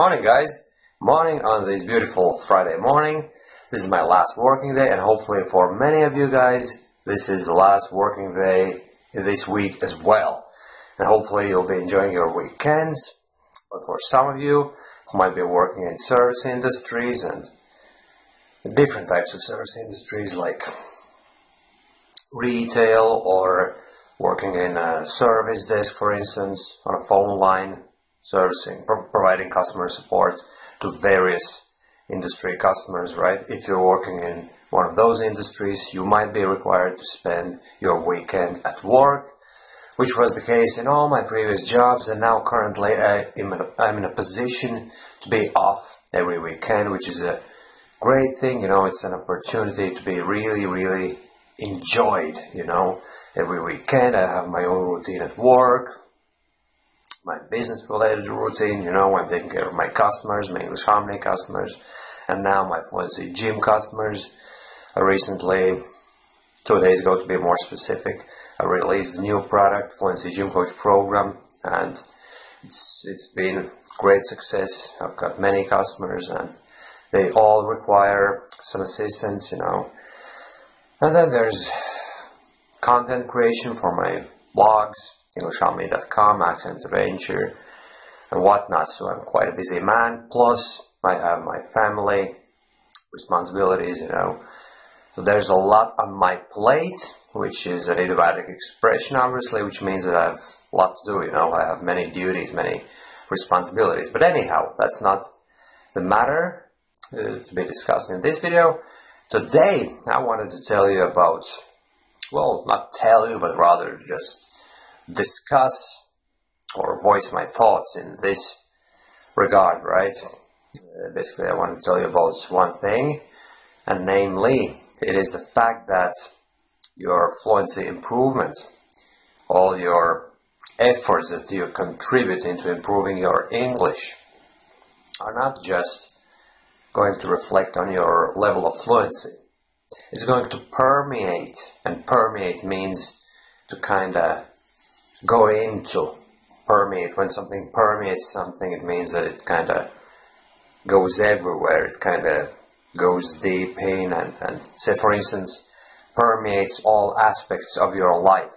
morning, guys. Morning on this beautiful Friday morning. This is my last working day, and hopefully for many of you guys, this is the last working day this week as well. And hopefully you'll be enjoying your weekends. But for some of you who might be working in service industries and different types of service industries like retail or working in a service desk, for instance, on a phone line, servicing, providing customer support to various industry customers, right? If you're working in one of those industries, you might be required to spend your weekend at work, which was the case in all my previous jobs, and now currently I'm in a position to be off every weekend, which is a great thing. It's an opportunity to be really enjoyed. Every weekend I have my own routine at work, my business related routine. I'm taking care of my customers, my English Harmony customers, and now my Fluency Gym customers. I recently, 2 days ago to be more specific, I released a new product, Fluency Gym Coach Program, and it's been great success. I've got many customers and they all require some assistance, And then there's content creation for my blogs, EnglishHarmony.com, Accent Adventure, and whatnot. So I'm quite a busy man. Plus, I have my family responsibilities, So there's a lot on my plate, which is an idiomatic expression, obviously, which means that I have a lot to do, I have many duties, many responsibilities. But anyhow, that's not the matter to be discussed in this video. Today, I wanted to tell you about, well, not tell you, but rather just discuss or voice my thoughts in this regard, right? Basically, I want to tell you about one thing, and namely, it is the fact that your fluency improvement, all your efforts that you contribute into improving your English, are not just going to reflect on your level of fluency. It's going to permeate, and permeate means to kind of go into. Permeate, when something permeates something, it means that it kind of goes everywhere, it kind of goes deep in and say, for instance, permeates all aspects of your life.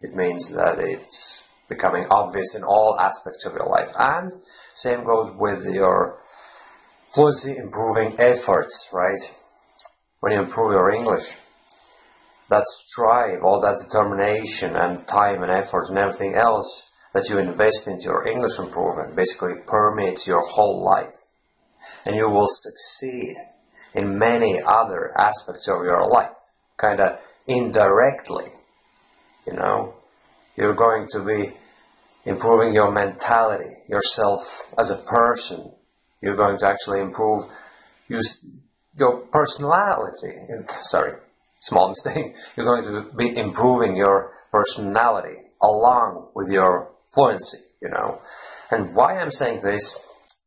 It means that it's becoming obvious in all aspects of your life. And same goes with your fluency improving efforts, right? When you improve your English, that strive, all that determination and time and effort and everything else that you invest into your English improvement basically permeates your whole life. And you will succeed in many other aspects of your life, kind of indirectly, You're going to be improving your mentality, yourself as a person. You're going to actually improve your personality. Sorry, small mistake. You're going to be improving your personality along with your fluency, And why I'm saying this,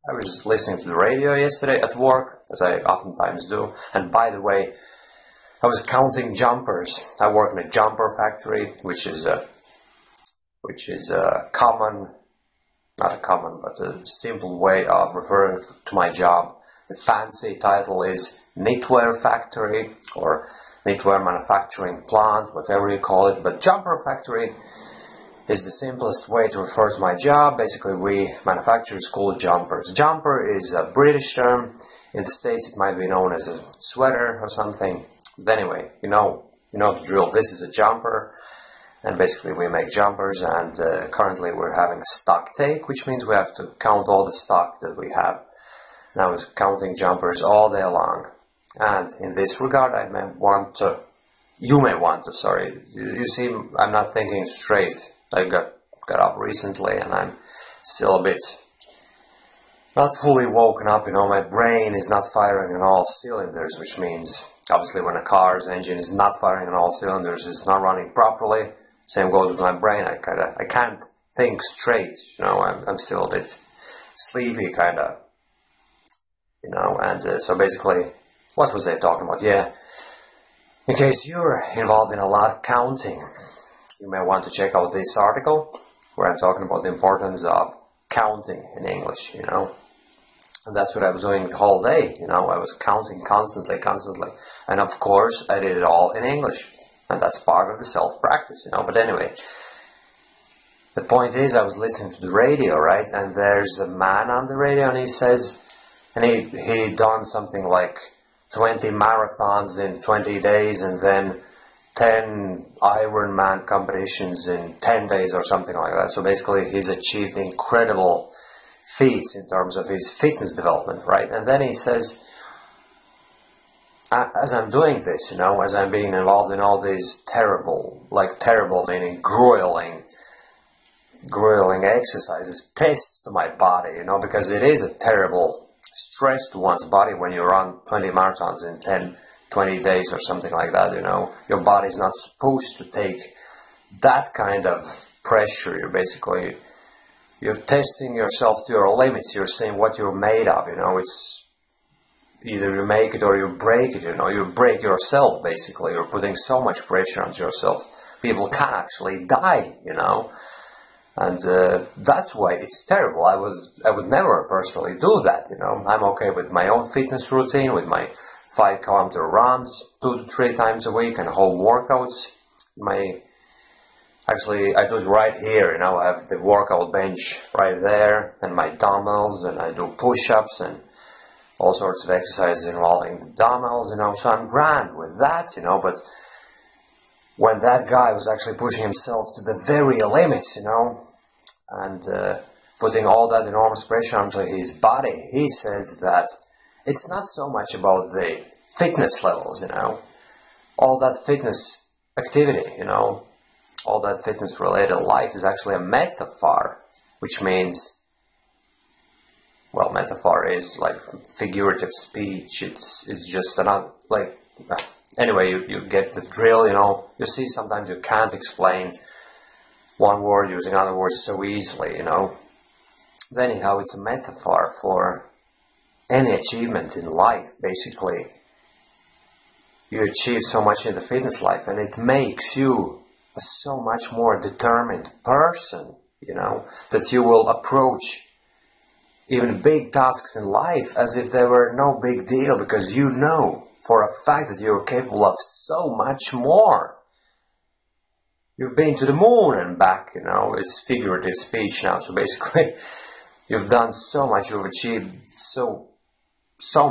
I was just listening to the radio yesterday at work, as I oftentimes do. And by the way, I was counting jumpers. I work in a jumper factory, which is a common, not a common, but a simple way of referring to my job. The fancy title is knitwear factory or knitwear manufacturing plant, whatever you call it. But jumper factory is the simplest way to refer to my job. Basically, we manufacture school jumpers. Jumper is a British term. In the States, it might be known as a sweater or something. But anyway, you know the drill. This is a jumper, and basically we make jumpers. And currently, we're having a stock take, which means we have to count all the stock that we have. And I was counting jumpers all day long. And in this regard, you may want to. Sorry, you see, I'm not thinking straight. I got up recently and I'm still a bit not fully woken up, my brain is not firing on all cylinders, which means obviously when a car's engine is not firing on all cylinders, it's not running properly. Same goes with my brain. I can't think straight, I'm still a bit sleepy and so basically, what was I talking about? Yeah, in case you're involved in a lot of counting, you may want to check out this article where I'm talking about the importance of counting in English, And that's what I was doing the whole day, you know. I was counting constantly. And of course, I did it all in English. And that's part of the self-practice, you know. But anyway, the point is, I was listening to the radio, right? And there's a man on the radio, and he says, and he done something like 20 marathons in 20 days, and then 10 Ironman competitions in 10 days or something like that. So basically, he's achieved incredible feats in terms of his fitness development, right? And then he says, as I'm doing this, you know, as I'm being involved in all these terrible meaning grueling exercises, tests to my body, you know, because it is a terrible stress to one's body when you run 20 marathons in 20 days or something like that, you know. Your body's not supposed to take that kind of pressure. You're testing yourself to your limits. You're seeing what you're made of, you know. It's either you make it or you break it, you know. You break yourself, basically. You're putting so much pressure onto yourself. People can actually die, you know. And that's why it's terrible. I would never personally do that, you know. I'm okay with my own fitness routine, with my 5-kilometer runs 2 to 3 times a week and home workouts. Actually, I do it right here, you know. I have the workout bench right there and my dumbbells, and I do push-ups and all sorts of exercises involving the dumbbells, you know. So I'm grand with that, you know. But when that guy was actually pushing himself to the very limits, you know, and putting all that enormous pressure onto his body, he says that it's not so much about the fitness levels, you know, all that fitness activity, you know, all that fitness related life is actually a metaphor, which means, well, metaphor is like figurative speech. It's just another, like, anyway, you get the drill, you know. You see, sometimes you can't explain one word using other words so easily, you know. But anyhow, it's a metaphor for any achievement in life, basically. You achieve so much in the fitness life, and it makes you a so much more determined person, you know, that you will approach even big tasks in life as if they were no big deal, because you know for a fact that you're capable of so much more. You've been to the moon and back, you know. It's figurative speech now, so basically you've done so much, you've achieved so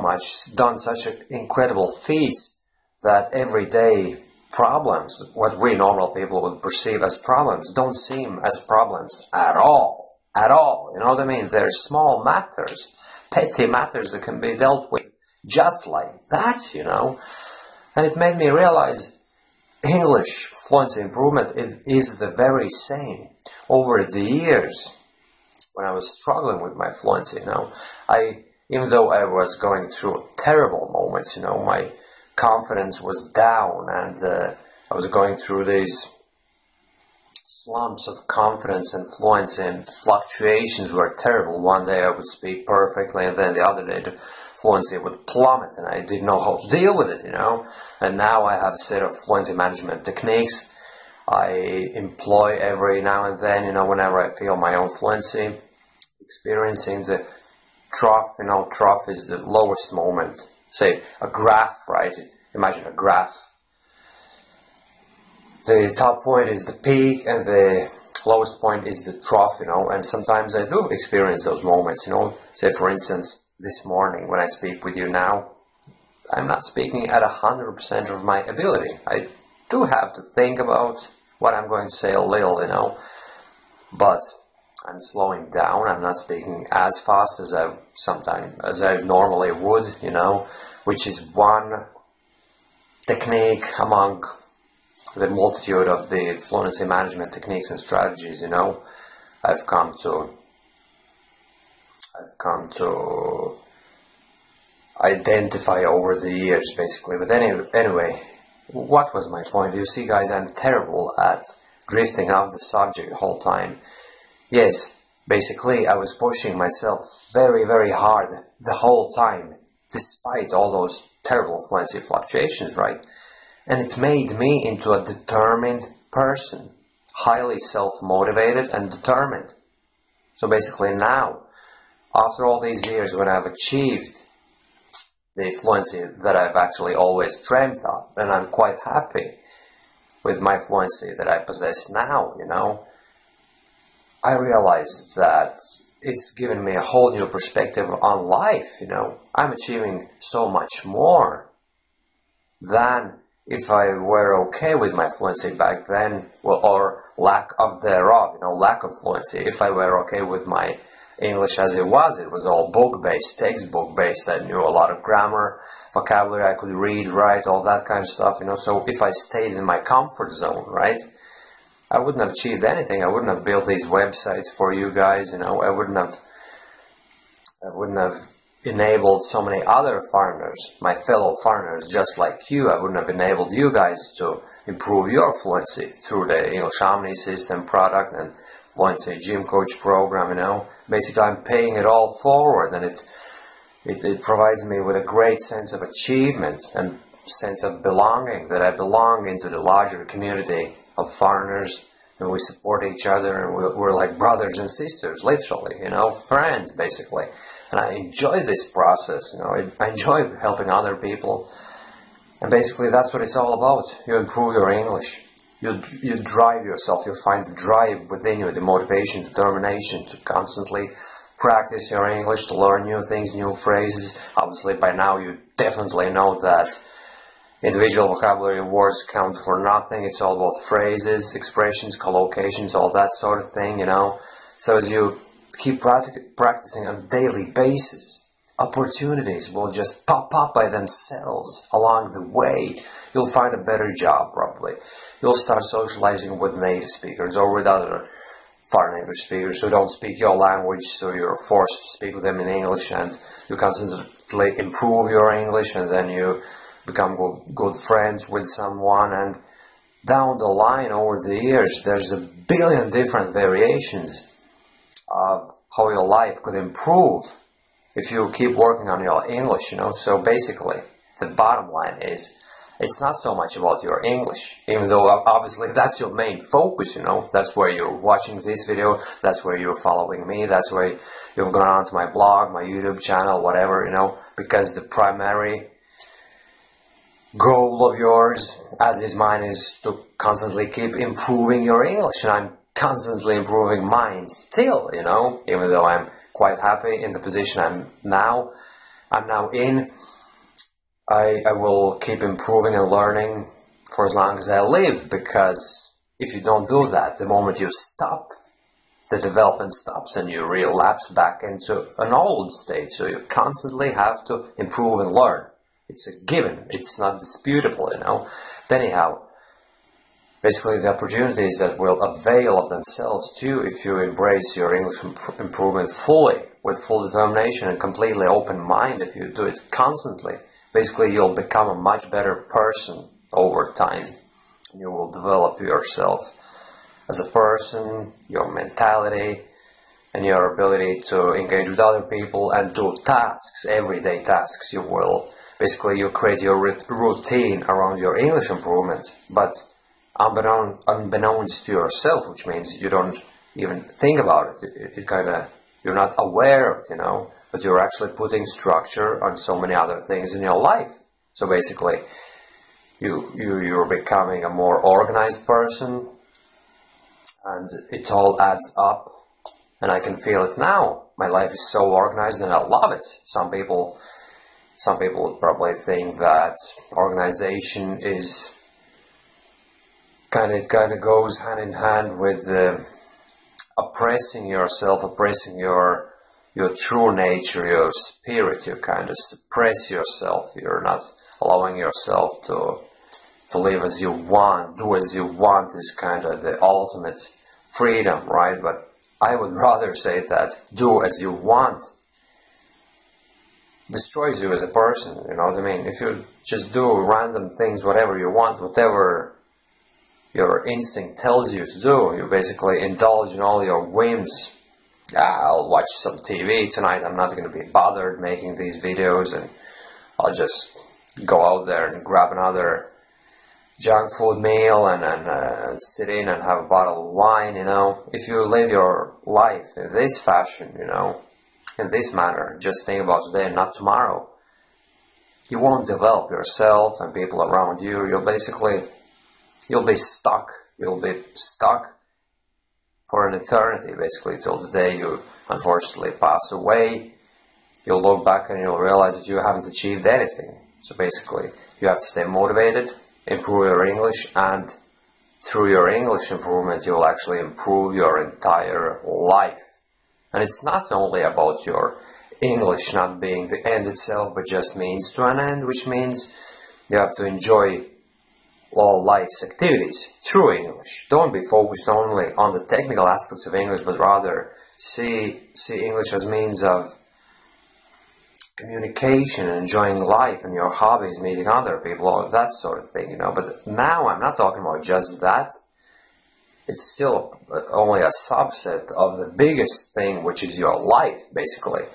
much, done such incredible feats that everyday problems, what we normal people would perceive as problems, don't seem as problems at all, you know what I mean? They're small matters, petty matters that can be dealt with just like that, you know. And it made me realize English fluency improvement is the very same. Over the years, when I was struggling with my fluency, you know, even though I was going through terrible moments, you know, my confidence was down, and I was going through these slumps of confidence and fluency, and fluctuations were terrible. One day I would speak perfectly, and then the other day the fluency would plummet, and I didn't know how to deal with it, you know. And now I have a set of fluency management techniques I employ every now and then, you know, whenever I feel my own fluency, experiencing the trough. You know, trough is the lowest moment. Say a graph, right? Imagine a graph. The top point is the peak, and the lowest point is the trough, you know. And sometimes I do experience those moments, you know. Say, for instance, this morning when I speak with you now, I'm not speaking at 100% of my ability. I do have to think about what I'm going to say a little, you know. But I'm slowing down. I'm not speaking as fast as I normally would, you know, which is one technique among the multitude of the fluency management techniques and strategies, you know, I've come to identify over the years, basically. But anyway, what was my point? You see, guys, I'm terrible at drifting off the subject the whole time. Yes, basically, I was pushing myself very, very hard the whole time, despite all those terrible fluency fluctuations, right? And it made me into a determined person, highly self-motivated and determined. So basically now, after all these years, when I've achieved the fluency that I've actually always dreamt of, and I'm quite happy with my fluency that I possess now, you know, I realized that it's given me a whole new perspective on life, you know. I'm achieving so much more than if I were okay with my fluency back then, well, or lack of thereof, you know, lack of fluency. If I were okay with my English as it was all book-based, textbook-based. I knew a lot of grammar, vocabulary, I could read, write, all that kind of stuff, you know. So if I stayed in my comfort zone, right, I wouldn't have achieved anything. I wouldn't have built these websites for you guys, you know. I wouldn't have enabled so many other foreigners, my fellow foreigners just like you. I wouldn't have enabled you guys to improve your fluency through the English Omni system product and Fluency Gym Coach program, you know. Basically, I'm paying it all forward, and it provides me with a great sense of achievement and sense of belonging, that I belong into the larger community of foreigners, and we support each other, and we're like brothers and sisters, literally, you know, friends, basically. And I enjoy this process, you know. I enjoy helping other people, and basically that's what it's all about. You improve your English. You drive yourself, you find the drive within you, the motivation, determination to constantly practice your English, to learn new things, new phrases. Obviously, by now you definitely know that individual vocabulary words count for nothing. It's all about phrases, expressions, collocations, all that sort of thing, you know. So as you keep practicing on a daily basis, opportunities will just pop up by themselves along the way. You'll find a better job, probably. You'll start socializing with native speakers or with other foreign English speakers who don't speak your language, so you're forced to speak with them in English, and you constantly improve your English, and then you become good friends with someone, and down the line over the years there's a billion different variations of how your life could improve if you keep working on your English, you know. So basically, the bottom line is, it's not so much about your English, even though obviously that's your main focus, you know. That's where you're watching this video, that's where you're following me, that's where you've gone onto my blog, my YouTube channel, whatever, you know, because the primary goal of yours, as is mine, is to constantly keep improving your English, and I'm constantly improving mine still, you know, even though I'm quite happy in the position I'm now in. I will keep improving and learning for as long as I live, because if you don't do that, the moment you stop, the development stops and you relapse back into an old state. So you constantly have to improve and learn. It's a given. It's not disputable, you know. But anyhow, basically the opportunities that will avail of themselves to you if you embrace your English improvement fully, with full determination and completely open mind, if you do it constantly. Basically, you'll become a much better person over time. You will develop yourself as a person, your mentality, and your ability to engage with other people and do tasks, everyday tasks. You will, basically, you create your routine around your English improvement, but unbeknownst to yourself, which means you don't even think about it. You're not aware of it, you know. But you're actually putting structure on so many other things in your life. So basically, you're becoming a more organized person, and it all adds up. And I can feel it now. My life is so organized, and I love it. Some people would probably think that organization is kind of goes hand in hand with oppressing yourself, oppressing your true nature, your spirit. You kind of suppress yourself. You're not allowing yourself to live as you want, do as you want, is kind of the ultimate freedom, right? But I would rather say that do as you want destroys you as a person, you know what I mean? If you just do random things, whatever you want, whatever your instinct tells you to do, you basically indulge in all your whims. I'll watch some TV tonight, I'm not going to be bothered making these videos, and I'll just go out there and grab another junk food meal and sit in and have a bottle of wine, you know. If you live your life in this fashion, you know, in this manner, just think about today and not tomorrow, you won't develop yourself and people around you. You'll be stuck. You'll be stuck for an eternity, basically, till the day you unfortunately pass away. You'll look back and you'll realize that you haven't achieved anything. So basically, you have to stay motivated, improve your English, and through your English improvement, you'll actually improve your entire life. And it's not only about your English not being the end itself, but just means to an end, which means you have to enjoy all life's activities through English. Don't be focused only on the technical aspects of English, but rather see English as means of communication, enjoying life and your hobbies, meeting other people, all that sort of thing, But now I'm not talking about just that. It's still only a subset of the biggest thing, which is your life, basically.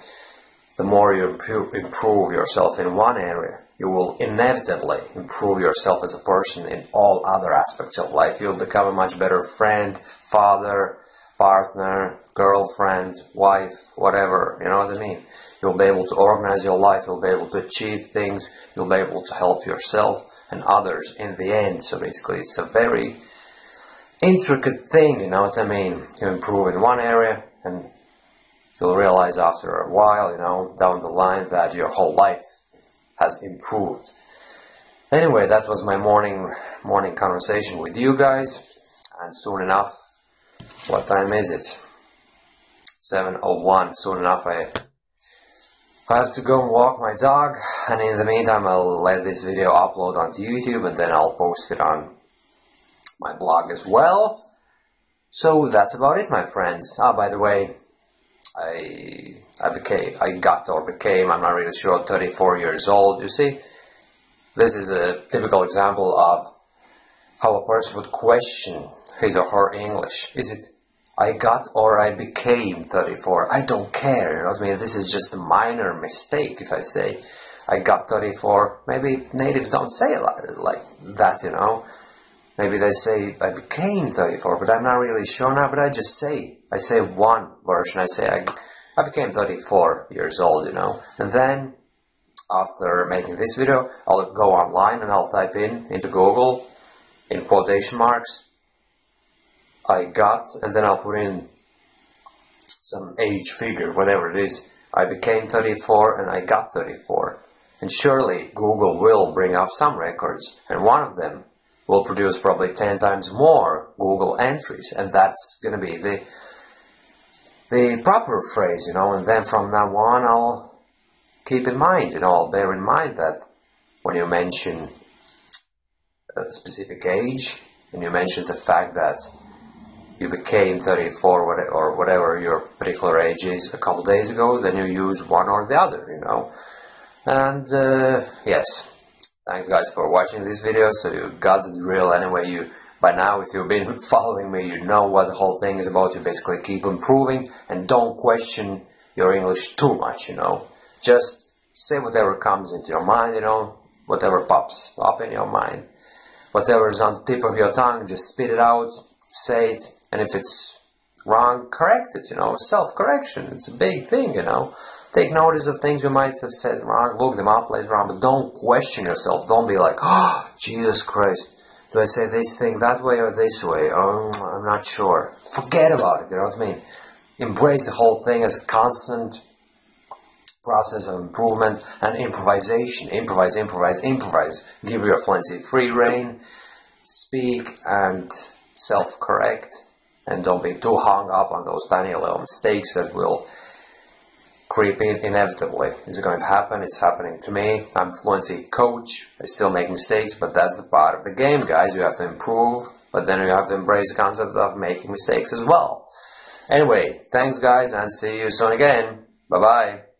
The more you improve yourself in one area, you will inevitably improve yourself as a person in all other aspects of life. You'll become a much better friend, father, partner, girlfriend, wife, whatever, you know what I mean? You'll be able to organize your life, you'll be able to achieve things, you'll be able to help yourself and others in the end. So basically it's a very intricate thing, you know what I mean? You improve in one area and you'll realize after a while, down the line, that your whole life has improved. Anyway, that was my morning conversation with you guys, and soon enough, what time is it? 7:01. Soon enough I have to go and walk my dog, and in the meantime I'll let this video upload onto YouTube, and then I'll post it on my blog as well. So that's about it, my friends. By the way, I got or became, I'm not really sure, 34 years old. You see, this is a typical example of how a person would question his or her English. Is it I got or I became 34? I don't care, you know what I mean? This is just a minor mistake if I say I got 34. Maybe natives don't say it like that, Maybe they say I became 34, but I'm not really sure now, but I say one version. I say I became 34 years old, And then, after making this video, I'll go online and I'll type into Google, in quotation marks, I got, and then I'll put in some age figure, whatever it is. I became 34 and I got 34. And surely Google will bring up some records, and one of them will produce probably 10 times more Google entries, and that's going to be the proper phrase, and then from now on I'll keep in mind, I'll bear in mind that when you mention a specific age, and you mention the fact that you became 34 or whatever your particular age is a couple days ago, then you use one or the other, And yes. Thanks guys for watching this video. So you got the drill. Anyway, by now, if you've been following me, you know what the whole thing is about. You basically keep improving and don't question your English too much, Just say whatever comes into your mind, whatever pops up in your mind. Whatever is on the tip of your tongue, just spit it out, say it, and if it's wrong, correct it, Self-correction, it's a big thing, Take notice of things you might have said wrong, look them up later on, but don't question yourself. Don't be like, oh, Jesus Christ, do I say this thing that way or this way? Oh, I'm not sure. Forget about it, you know what I mean? Embrace the whole thing as a constant process of improvement and improvisation. Improvise, improvise, improvise. Give your fluency free rein. Speak and self-correct. And don't be too hung up on those tiny little mistakes that will creep in inevitably. It's going to happen. It's happening to me. I'm a fluency coach. I still make mistakes, but that's the part of the game, guys. You have to improve, but then you have to embrace the concept of making mistakes as well. Anyway, thanks guys, and see you soon again. Bye-bye.